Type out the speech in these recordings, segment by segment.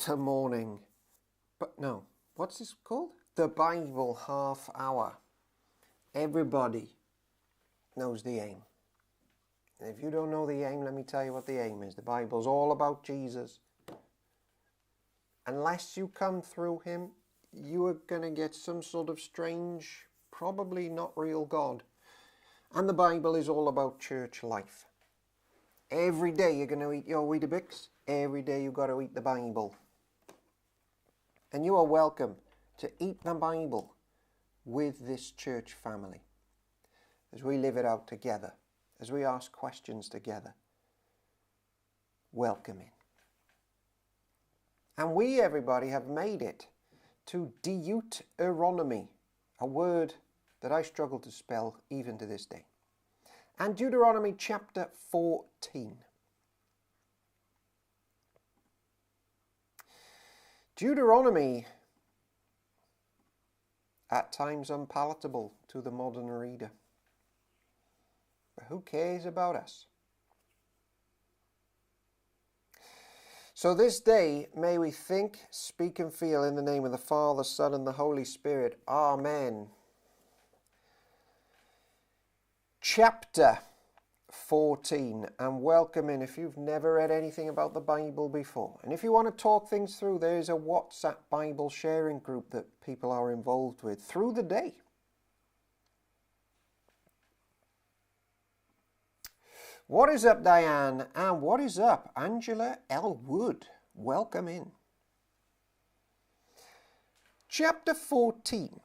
Easter morning. But no, what's this called? The Bible half hour. Everybody knows the aim. And if you don't know the aim, let me tell you what the aim is. The Bible's all about Jesus. Unless you come through him, you are going to get some sort of strange, probably not real God. And the Bible is all about church life. Every day you're going to eat your Weetabix. Every day you've got to eat the Bible. And you are welcome to eat the Bible with this church family as we live it out together, as we ask questions together. Welcome in. And we, everybody, have made it to Deuteronomy, a word that I struggle to spell even to this day. And Deuteronomy chapter 14. Deuteronomy, at times unpalatable to the modern reader. But who cares about us? So this day may we think, speak and feel in the name of the Father, Son and the Holy Spirit. Amen. Chapter 14, and welcome in if you've never read anything about the Bible before. And if you want to talk things through, there is a WhatsApp Bible sharing group that people are involved with through the day. What is up, Diane? And what is up, Angela L. Wood? Welcome in. Chapter 14.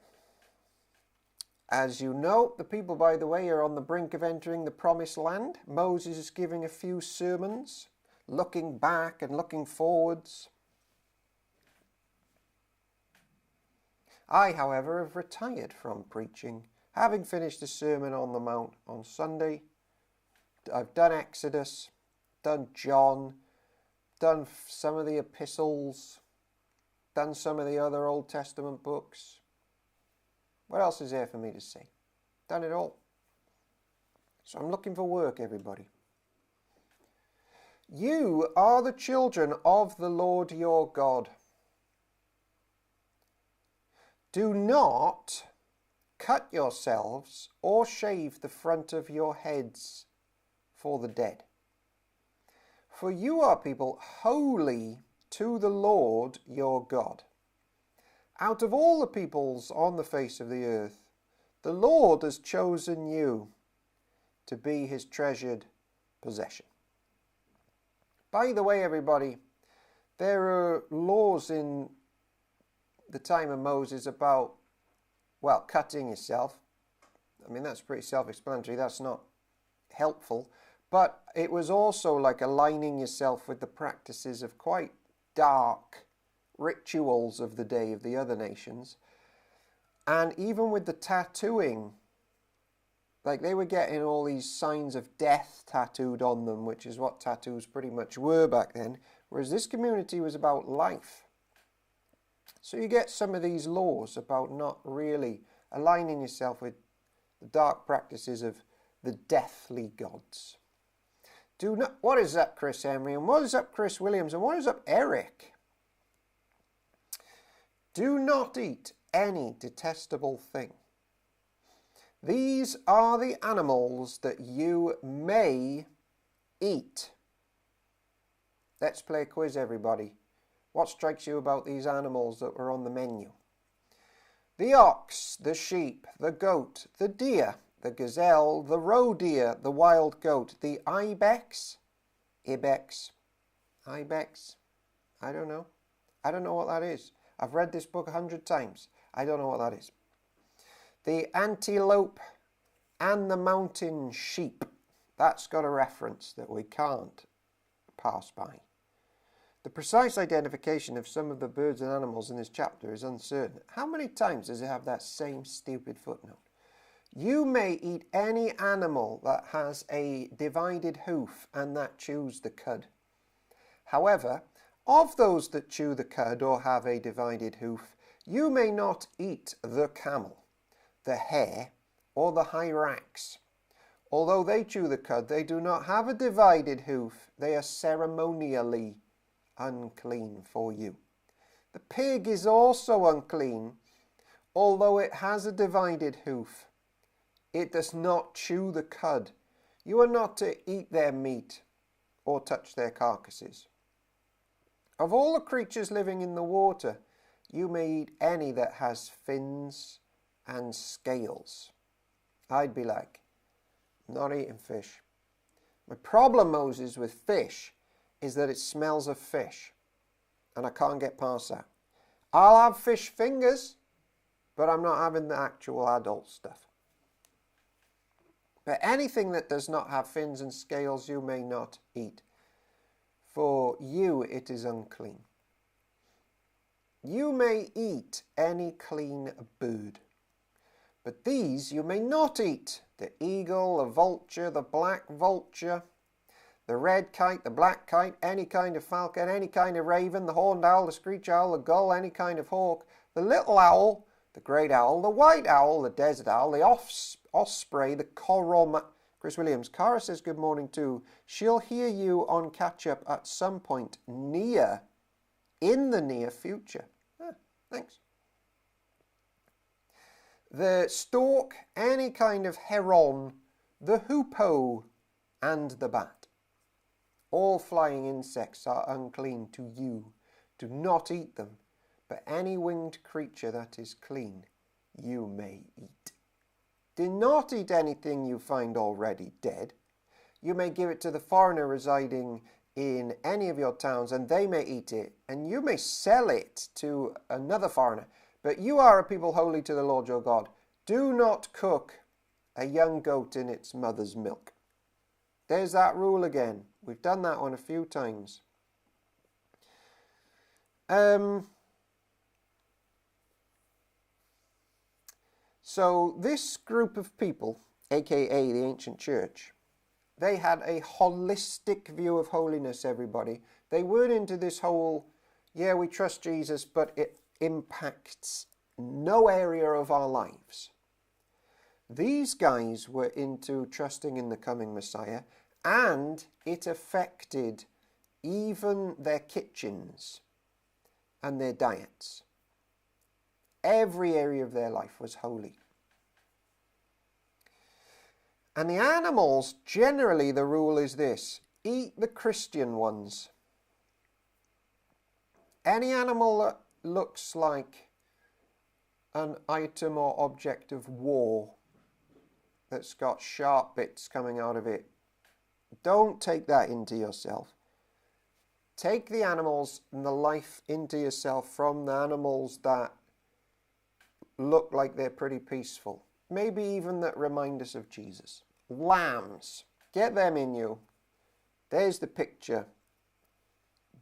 As you know, the people, by the way, are on the brink of entering the promised land. Moses is giving a few sermons, looking back and looking forwards. I, however, have retired from preaching, having finished the Sermon on the Mount on Sunday. I've done Exodus, done John, done some of the epistles, done some of the other Old Testament books. What else is there for me to say? Done it all. So I'm looking for work, everybody. You are the children of the Lord your God. Do not cut yourselves or shave the front of your heads for the dead. For you are people holy to the Lord your God. Out of all the peoples on the face of the earth, the Lord has chosen you to be his treasured possession. By the way, everybody, there are laws in the time of Moses about, well, cutting yourself. I mean, that's pretty self-explanatory. That's not helpful. But it was also like aligning yourself with the practices of quite dark rituals of the day of the other nations. And even with the tattooing, like they were getting all these signs of death tattooed on them, which is what tattoos pretty much were back then, whereas this community was about life. So you get some of these laws about not really aligning yourself with the dark practices of the deathly gods. Do not. What is up, Chris Emery? And what is up, Chris Williams? And what is up, Eric? Do not eat any detestable thing. These are the animals that you may eat. Let's play a quiz, everybody. What strikes you about these animals that were on the menu? The ox, the sheep, the goat, the deer, the gazelle, the roe deer, the wild goat, the ibex, I don't know. I don't know what that is. I've read this book 100 times. I don't know what that is. The antelope and the mountain sheep. That's got a reference that we can't pass by. The precise identification of some of the birds and animals in this chapter is uncertain. How many times does it have that same stupid footnote? You may eat any animal that has a divided hoof and that chews the cud. However, of those that chew the cud or have a divided hoof, you may not eat the camel, the hare, or the hyrax. Although they chew the cud, they do not have a divided hoof. They are ceremonially unclean for you. The pig is also unclean, although it has a divided hoof. It does not chew the cud. You are not to eat their meat or touch their carcasses. Of all the creatures living in the water, you may eat any that has fins and scales. I'd be like, not eating fish. My problem, Moses, with fish is that it smells of fish, and I can't get past that. I'll have fish fingers, but I'm not having the actual adult stuff. But anything that does not have fins and scales you may not eat. For you it is unclean. You may eat any clean bird, but these you may not eat: the eagle, the vulture, the black vulture, the red kite, the black kite, any kind of falcon, any kind of raven, the horned owl, the screech owl, the gull, any kind of hawk, the little owl, the great owl, the white owl, the desert owl, the osprey, the coral. Chris Williams. Cara says good morning too. She'll hear you on catch up at some point in the near future. Thanks. The stork, any kind of heron, the hoopoe, and the bat. All flying insects are unclean to you. Do not eat them, but any winged creature that is clean you may eat. Do not eat anything you find already dead. You may give it to the foreigner residing in any of your towns, and they may eat it, and you may sell it to another foreigner. But you are a people holy to the Lord your God. Do not cook a young goat in its mother's milk. There's that rule again. We've done that one a few times. So this group of people, aka the ancient church, they had a holistic view of holiness, everybody. They weren't into this whole, yeah, we trust Jesus, but it impacts no area of our lives. These guys were into trusting in the coming Messiah, and it affected even their kitchens and their diets. Every area of their life was holy. And the animals, generally the rule is this: eat the Christian ones. Any animal that looks like an item or object of war that's got sharp bits coming out of it, don't take that into yourself. Take the animals and the life into yourself from the animals that look like they're pretty peaceful. Maybe even that remind us of Jesus. Lambs. Get them in you. There's the picture.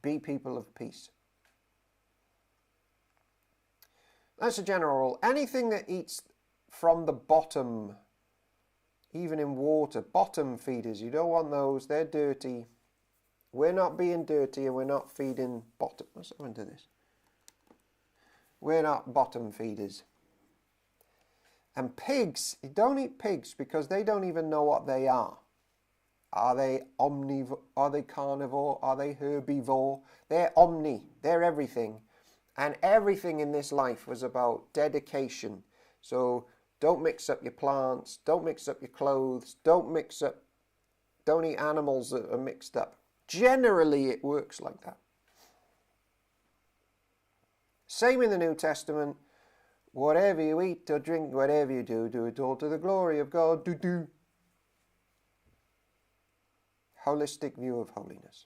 Be people of peace. That's a general rule. Anything that eats from the bottom, even in water, bottom feeders, you don't want those. They're dirty. We're not being dirty, and we're not feeding bottom. What's happened to this? We're not bottom feeders. And pigs, you don't eat pigs because they don't even know what they are. Are they omnivore? Are they carnivore? Are they herbivore? They're omni. They're everything. And everything in this life was about dedication. So don't mix up your plants. Don't mix up your clothes. Don't eat animals that are mixed up. Generally, it works like that. Same in the New Testament. Whatever you eat or drink, whatever you do, do it all to the glory of God. Do. Holistic view of holiness.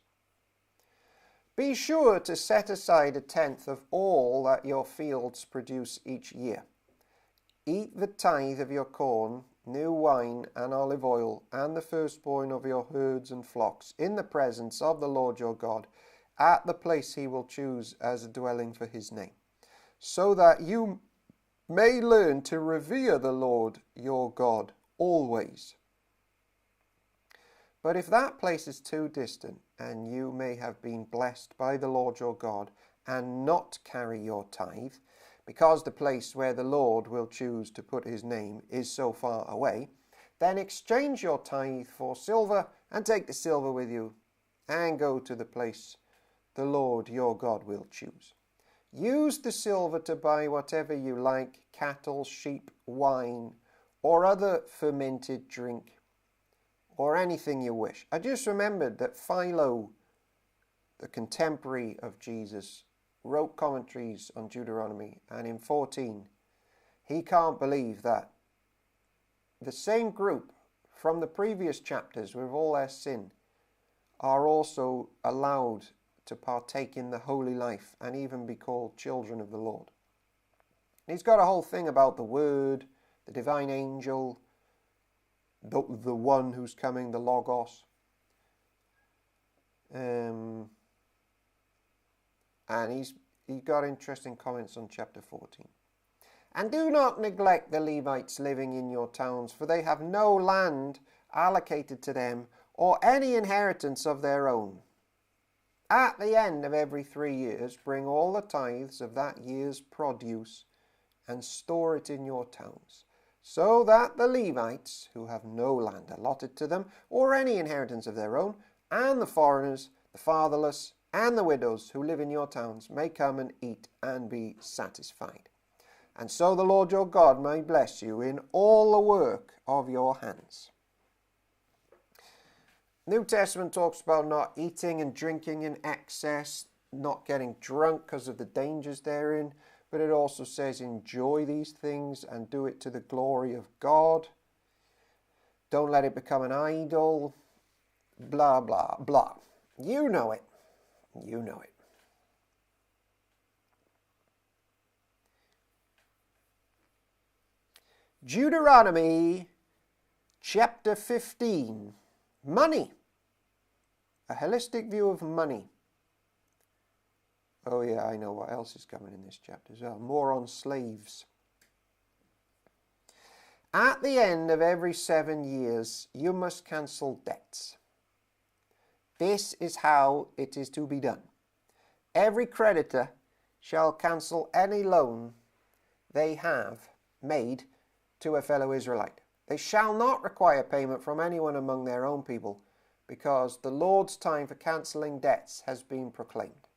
Be sure to set aside 1/10 of all that your fields produce each year. Eat the tithe of your corn, new wine and olive oil, and the firstborn of your herds and flocks, in the presence of the Lord your God, at the place he will choose as a dwelling for his name, so that you may learn to revere the Lord your God always. But if that place is too distant, and you may have been blessed by the Lord your God, and not carry your tithe, because the place where the Lord will choose to put his name is so far away, then exchange your tithe for silver, and take the silver with you, and go to the place the Lord your God will choose. Use the silver to buy whatever you like, cattle, sheep, wine, or other fermented drink, or anything you wish. I just remembered that Philo, the contemporary of Jesus, wrote commentaries on Deuteronomy, and in 14, he can't believe that the same group from the previous chapters with all their sin are also allowed to partake in the holy life and even be called children of the Lord. He's got a whole thing about the Word, the divine angel, the one who's coming, the Logos. And he's got interesting comments on chapter 14. And do not neglect the Levites living in your towns, for they have no land allocated to them or any inheritance of their own. At the end of every 3 years, bring all the tithes of that year's produce and store it in your towns, so that the Levites, who have no land allotted to them or any inheritance of their own, and the foreigners, the fatherless, and the widows who live in your towns may come and eat and be satisfied. And so the Lord your God may bless you in all the work of your hands. New Testament talks about not eating and drinking in excess, not getting drunk because of the dangers therein, but it also says enjoy these things and do it to the glory of God. Don't let it become an idol, blah, blah, blah. You know it. You know it. Deuteronomy chapter 15. Money. A holistic view of money. Oh yeah, I know what else is coming in this chapter as well. More on slaves. At the end of every 7 years, you must cancel debts. This is how it is to be done. Every creditor shall cancel any loan they have made to a fellow Israelite. They shall not require payment from anyone among their own people, because the Lord's time for cancelling debts has been proclaimed.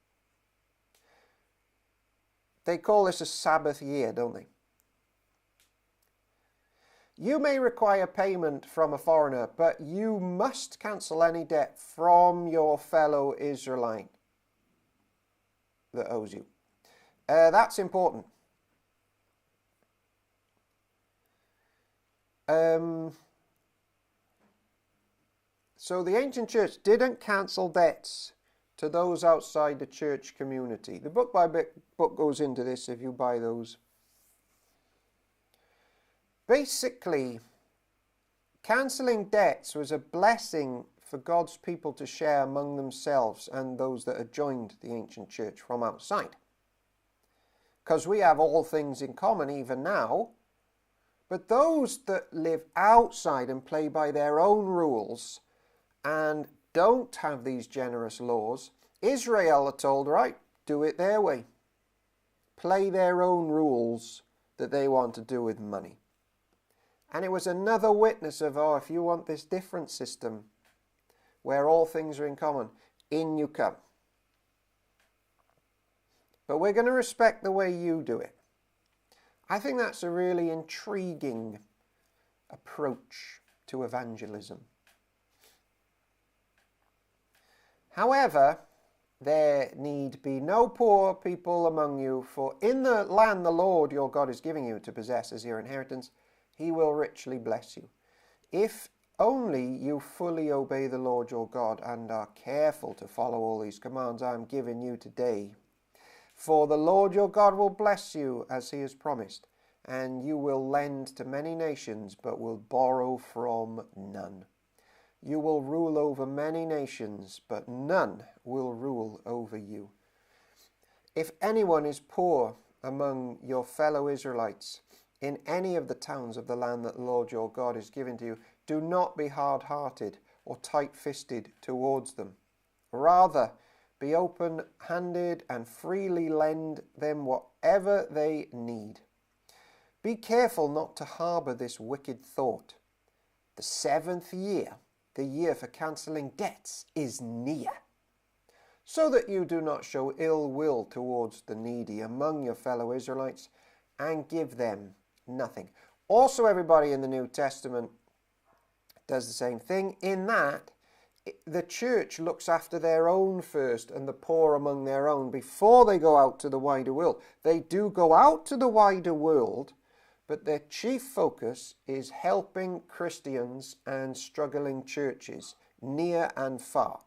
They call this a Sabbath year, don't they? You may require payment from a foreigner, but you must cancel any debt from your fellow Israelite that owes you. That's important. So the ancient church didn't cancel debts to those outside the church community. The book by book goes into this if you buy those. Basically, cancelling debts was a blessing for God's people to share among themselves and those that had joined the ancient church from outside. Because we have all things in common even now. But those that live outside and play by their own rules and don't have these generous laws, Israel are told, right, do it their way. Play their own rules that they want to do with money. And it was another witness of, oh, if you want this different system where all things are in common, in you come. But we're going to respect the way you do it. I think that's a really intriguing approach to evangelism. However, there need be no poor people among you, for in the land the Lord your God is giving you to possess as your inheritance, he will richly bless you. If only you fully obey the Lord your God and are careful to follow all these commands I am giving you today. For the Lord your God will bless you as he has promised, and you will lend to many nations, but will borrow from none. You will rule over many nations, but none will rule over you. If anyone is poor among your fellow Israelites in any of the towns of the land that the Lord your God is giving to you, do not be hard-hearted or tight-fisted towards them. Rather, be open-handed and freely lend them whatever they need. Be careful not to harbour this wicked thought. The 7th year, the year for cancelling debts, is near. so that you do not show ill will towards the needy among your fellow Israelites and give them nothing. Also, everybody in the New Testament does the same thing, in that the church looks after their own first and the poor among their own before they go out to the wider world. They do go out to the wider world, but their chief focus is helping Christians and struggling churches near and far.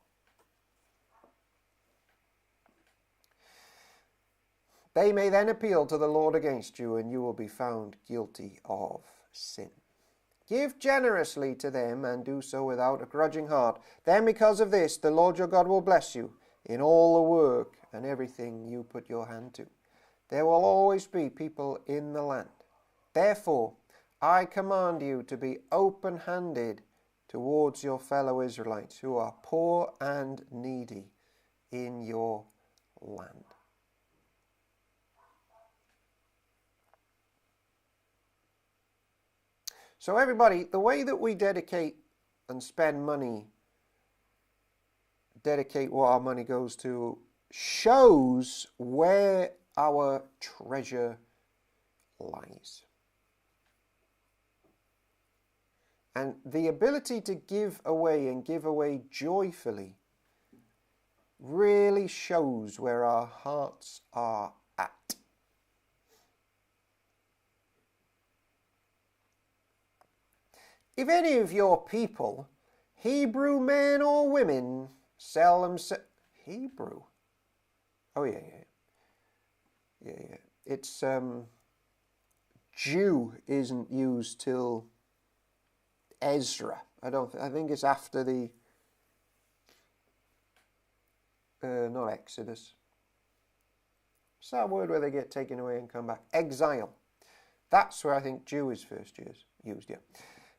They may then appeal to the Lord against you, and you will be found guilty of sin. Give generously to them, and do so without a grudging heart. Then because of this, the Lord your God will bless you in all the work and everything you put your hand to. There will always be people in the land. Therefore, I command you to be open-handed towards your fellow Israelites who are poor and needy in your land. So everybody, the way that we dedicate and spend money, dedicate what our money goes to, shows where our treasure lies. And the ability to give away and give away joyfully really shows where our hearts are at. If any of your people, Hebrew men or women, sell themselves... Hebrew? Oh, yeah. It's, Jew isn't used till Ezra. I think it's after the... not Exodus. What's that word where they get taken away and come back? Exile. That's where I think Jew is first used, yeah.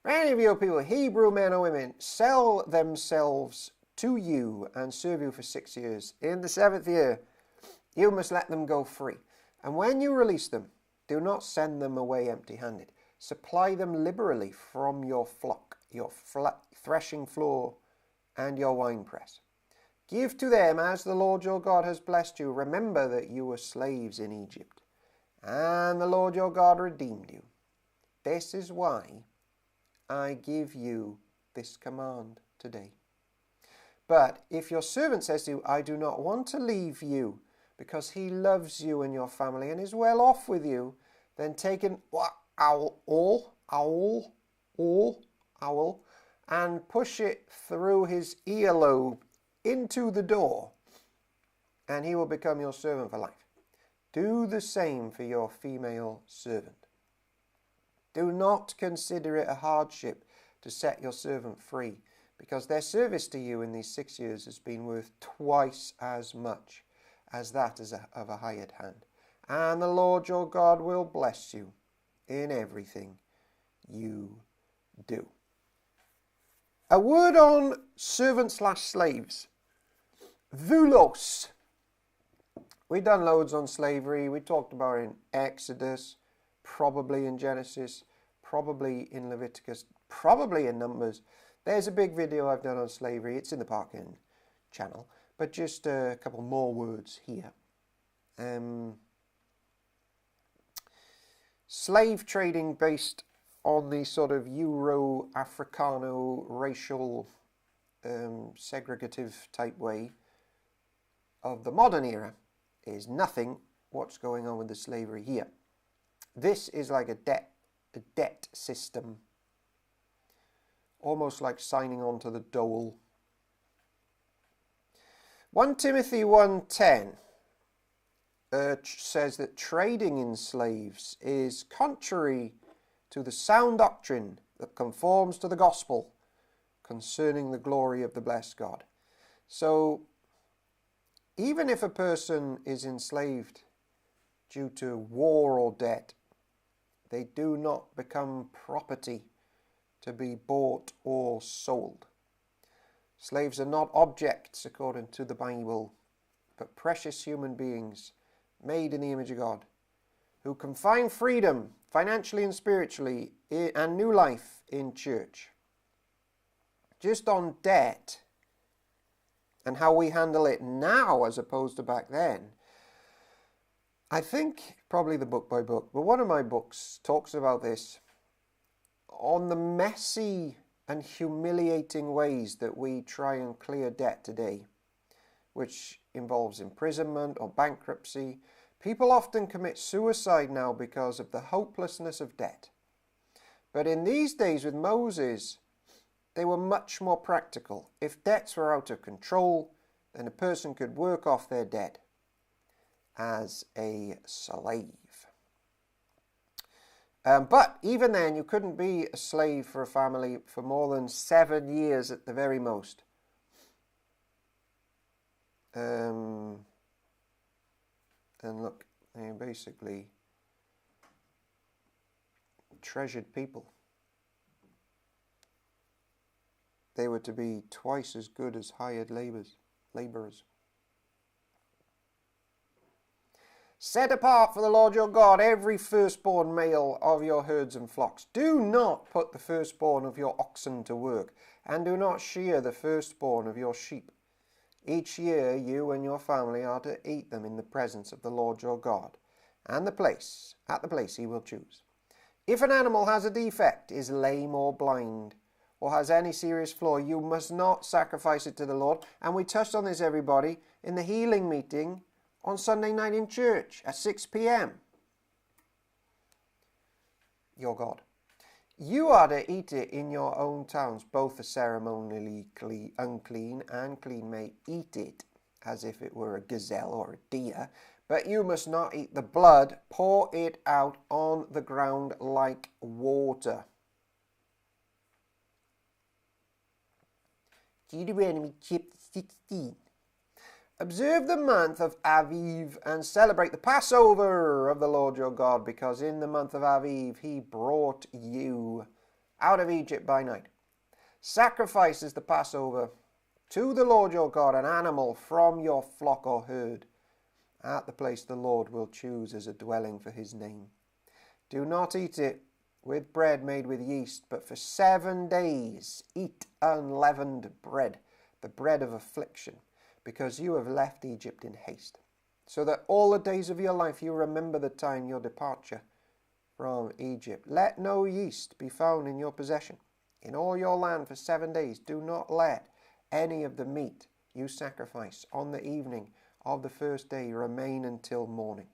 Any of your people, Hebrew men or women, sell themselves to you and serve you for 6 years. In the 7th year, you must let them go free. And when you release them, do not send them away empty-handed. Supply them liberally from your flock, your threshing floor, and your winepress. Give to them as the Lord your God has blessed you. Remember that you were slaves in Egypt, and the Lord your God redeemed you. This is why I give you this command today. But if your servant says to you, I do not want to leave you, because he loves you and your family and is well off with you, then take an owl, and push it through his earlobe into the door, and he will become your servant for life. Do the same for your female servant. Do not consider it a hardship to set your servant free, because their service to you in these 6 years has been worth twice as much as that of a hired hand. And the Lord your God will bless you in everything you do. A word on servant/slaves. Doulos. We've done loads on slavery. We talked about it in Exodus, probably in Genesis, probably in Leviticus, probably in Numbers. There's a big video I've done on slavery. It's in the Parkin channel. But just a couple more words here. Slave trading based on the sort of Euro-Africano racial segregative type way of the modern era is nothing what's going on with the slavery here. This is like a debt system, almost like signing on to the dole. 1 Timothy 1:10 says that trading in slaves is contrary to the sound doctrine that conforms to the gospel concerning the glory of the blessed God. So, even if a person is enslaved due to war or debt, they do not become property to be bought or sold. Slaves are not objects according to the Bible, but precious human beings made in the image of God, who can find freedom financially and spiritually and new life in church. Just on debt and how we handle it now as opposed to back then, I think probably the book by book, but one of my books talks about this on the messy and humiliating ways that we try and clear debt today, which involves imprisonment or bankruptcy. People often commit suicide now because of the hopelessness of debt. But in these days with Moses, they were much more practical. If debts were out of control, then a person could work off their debt as a slave. But even then, you couldn't be a slave for a family for more than 7 years at the very most. And look, they're basically treasured people. They were to be twice as good as hired laborers. Set apart for the Lord your God every firstborn male of your herds and flocks. Do not put the firstborn of your oxen to work, and do not shear the firstborn of your sheep. Each year you and your family are to eat them in the presence of the Lord your God, and at the place he will choose. If an animal has a defect, is lame or blind, or has any serious flaw, you must not sacrifice it to the Lord. And we touched on this, everybody, in the healing meeting on Sunday night in church at 6 p.m. Your God. You are to eat it in your own towns. Both the ceremonially unclean and clean may eat it as if it were a gazelle or a deer. But you must not eat the blood. Pour it out on the ground like water. Deuteronomy chapter 16. Observe the month of Aviv and celebrate the Passover of the Lord your God, because in the month of Aviv he brought you out of Egypt by night. Sacrifice as the Passover to the Lord your God an animal from your flock or herd at the place the Lord will choose as a dwelling for his name. Do not eat it with bread made with yeast, but for 7 days eat unleavened bread, the bread of affliction, because you have left Egypt in haste, so that all the days of your life you remember the time your departure from Egypt. Let no yeast be found in your possession in all your land for 7 days. Do not let any of the meat you sacrifice on the evening of the first day remain until morning.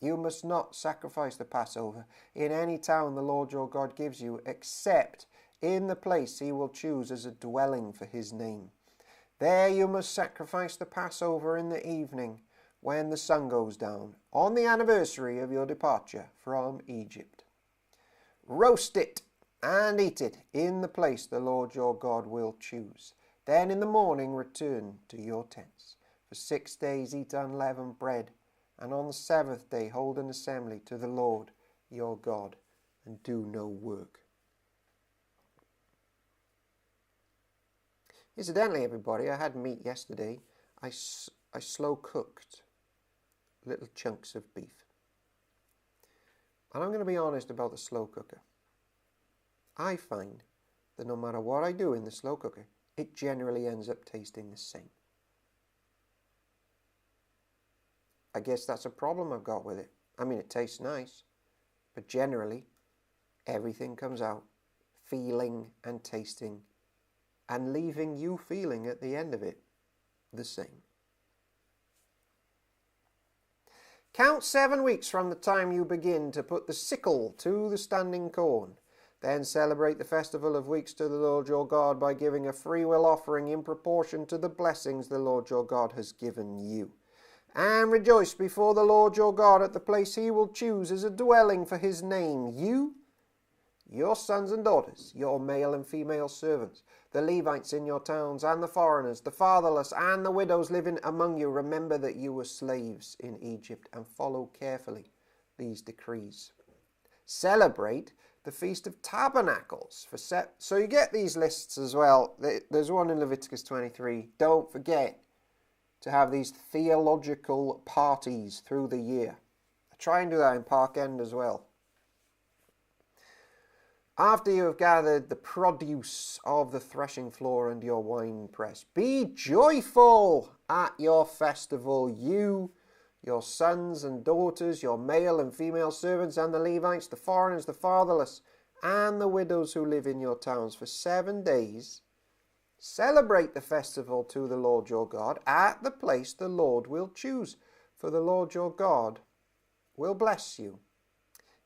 You must not sacrifice the Passover in any town the Lord your God gives you, except in the place he will choose as a dwelling for his name. There you must sacrifice the Passover in the evening when the sun goes down, on the anniversary of your departure from Egypt. Roast it and eat it in the place the Lord your God will choose. Then in the morning return to your tents. For 6 days eat unleavened bread, and on the seventh day hold an assembly to the Lord your God, and do no work. Incidentally, everybody, I had meat yesterday. I slow cooked little chunks of beef. And I'm going to be honest about the slow cooker. I find that no matter what I do in the slow cooker, it generally ends up tasting the same. I guess that's a problem I've got with it. I mean, it tastes nice, but generally everything comes out feeling and tasting and leaving you feeling at the end of it the same. Count 7 weeks from the time you begin to put the sickle to the standing corn. Then celebrate the festival of weeks to the Lord your God by giving a freewill offering in proportion to the blessings the Lord your God has given you. And rejoice before the Lord your God at the place he will choose as a dwelling for his name. You, your sons and daughters, your male and female servants, the Levites in your towns, and the foreigners, the fatherless, and the widows living among you. Remember that you were slaves in Egypt, and follow carefully these decrees. Celebrate the Feast of Tabernacles. So you get these lists as well. There's one in Leviticus 23. Don't forget to have these theological parties through the year. I try and do that in Park End as well. after you have gathered the produce of the threshing floor and your winepress. Be joyful at your festival, you, your sons and daughters, your male and female servants, and the Levites, the foreigners, the fatherless, and the widows who live in your towns. For 7 days celebrate the festival to the Lord your God at the place the Lord will choose. For the Lord your God will bless you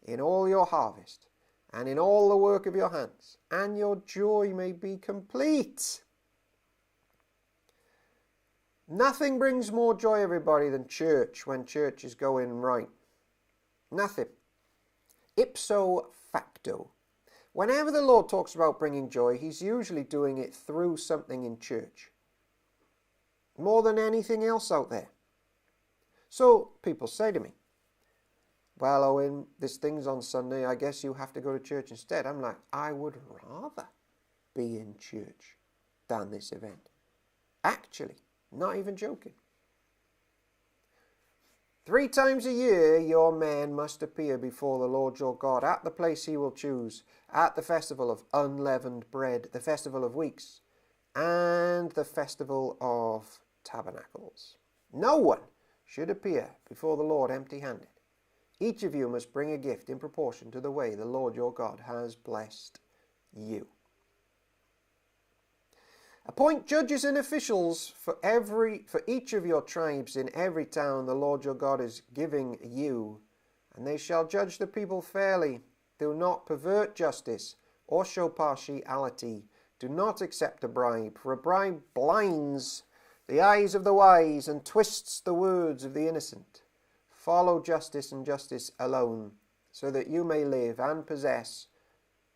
in all your harvest and in all the work of your hands, and your joy may be complete. Nothing brings more joy, everybody, than church when church is going right. Nothing. Ipso facto. Whenever the Lord talks about bringing joy, he's usually doing it through something in church. More than anything else out there. So people say to me, well, Owen, this thing's on Sunday, I guess you have to go to church instead. I'm like, I would rather be in church than this event. Actually, not even joking. 3 times a year your men must appear before the Lord your God at the place he will choose, at the festival of unleavened bread, the festival of weeks, and the festival of tabernacles. No one should appear before the Lord empty-handed. Each of you must bring a gift in proportion to the way the Lord your God has blessed you. Appoint judges and officials for each of your tribes in every town the Lord your God is giving you, and they shall judge the people fairly. Do not pervert justice or show partiality. Do not accept a bribe, for a bribe blinds the eyes of the wise and twists the words of the innocent. Follow justice and justice alone, so that you may live and possess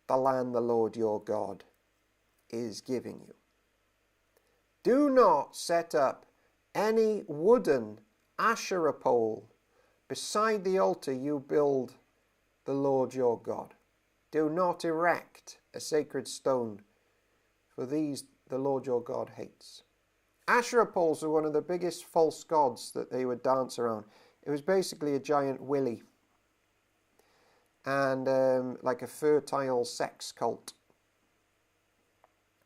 the land the Lord your God is giving you. Do not set up any wooden Asherah pole beside the altar you build the Lord your God. Do not erect a sacred stone, for these the Lord your God hates. Asherah poles are one of the biggest false gods that they would dance around. It was basically a giant willy and like a fertile sex cult.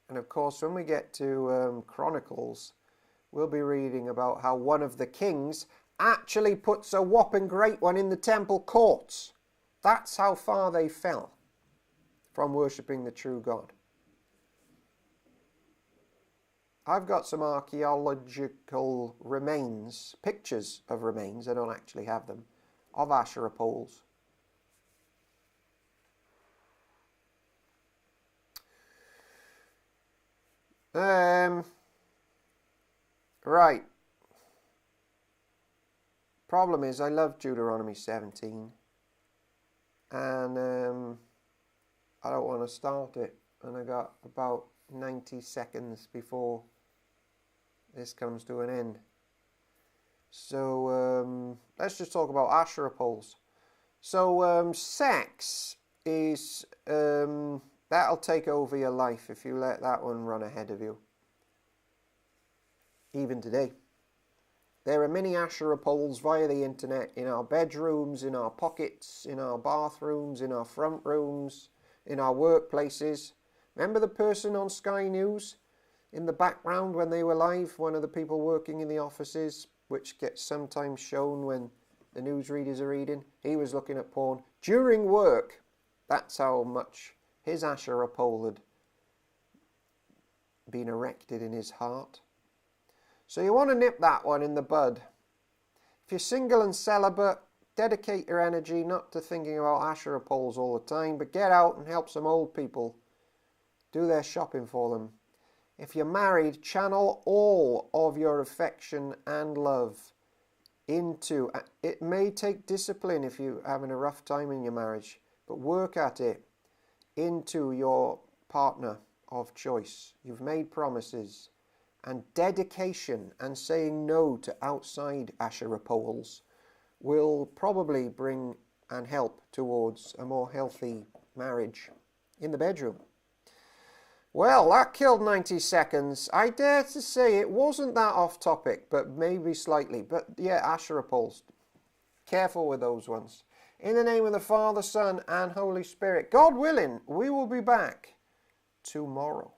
And of course, when we get to Chronicles, we'll be reading about how one of the kings actually puts a whopping great one in the temple courts. That's how far they fell from worshipping the true God. I've got some archaeological remains, pictures of remains, I don't actually have them, of Asherah poles. Right. Problem is, I love Deuteronomy 17. And I don't want to start it. And I got about 90 seconds before this comes to an end. So let's just talk about Asherah poles. So sex is, that'll take over your life if you let that one run ahead of you. Even today. There are many Asherah poles via the internet in our bedrooms, in our pockets, in our bathrooms, in our front rooms, in our workplaces. Remember the person on Sky News in the background when they were live, one of the people working in the offices, which gets sometimes shown when the newsreaders are reading? He was looking at porn during work. That's how much his Asherah pole had been erected in his heart. So you want to nip that one in the bud. If you're single and celibate, dedicate your energy not to thinking about Asherah poles all the time, but get out and help some old people. Do their shopping for them. If you're married, channel all of your affection and love into, it may take discipline if you're having a rough time in your marriage, but work at it, into your partner of choice. You've made promises. And dedication and saying no to outside Asherah poles will probably bring and help towards a more healthy marriage in the bedroom. Well, that killed 90 seconds. I dare to say it wasn't that off topic, but maybe slightly. But yeah, Asherah poles. Careful with those ones. In the name of the Father, Son, and Holy Spirit. God willing, we will be back tomorrow.